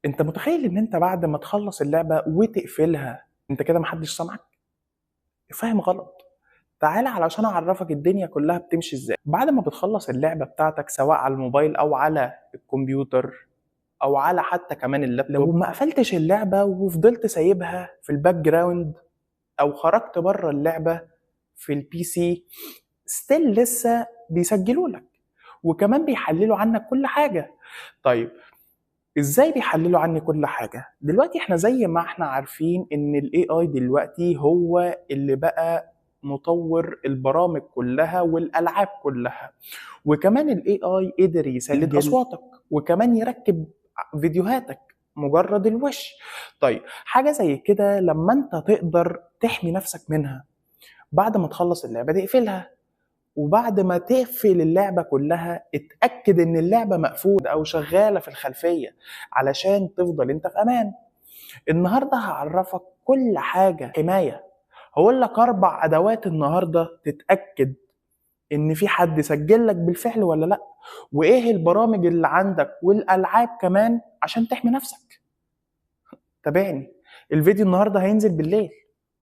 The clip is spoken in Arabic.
انت متخيل ان انت بعد ما تخلص اللعبة وتقفلها انت كده محدش سامعك؟ فاهم غلط. تعالى علشان اعرفك الدنيا كلها بتمشي ازاي. بعد ما بتخلص اللعبة بتاعتك سواء على الموبايل او على الكمبيوتر او على حتى كمان اللابتوب، لو ما قفلتش اللعبة وفضلت سايبها في الباك جراوند او خرجت بره اللعبة في البي سي، ستيل لسه بيسجلوا لك وكمان بيحللوا عنك كل حاجة. طيب ازاي بيحللوا عني كل حاجة؟ دلوقتي احنا زي ما احنا عارفين ان الاي اي دلوقتي هو اللي بقى مطور البرامج كلها والالعاب كلها، وكمان الاي اي قدر يسجل اصواتك وكمان يركب فيديوهاتك مجرد الوش. طيب حاجة زي كده لما انت تقدر تحمي نفسك منها، بعد ما تخلص اللعبة تقفلها، وبعد ما تقفل اللعبة كلها اتأكد ان اللعبة مقفولة او شغالة في الخلفية علشان تفضل انت في امان. النهاردة هعرفك كل حاجة حماية، هقول لك 4 ادوات النهاردة تتأكد ان في حد سجل لك بالفعل ولا لا، وايه البرامج اللي عندك والالعاب كمان عشان تحمي نفسك. تابعني، الفيديو النهاردة هينزل بالليل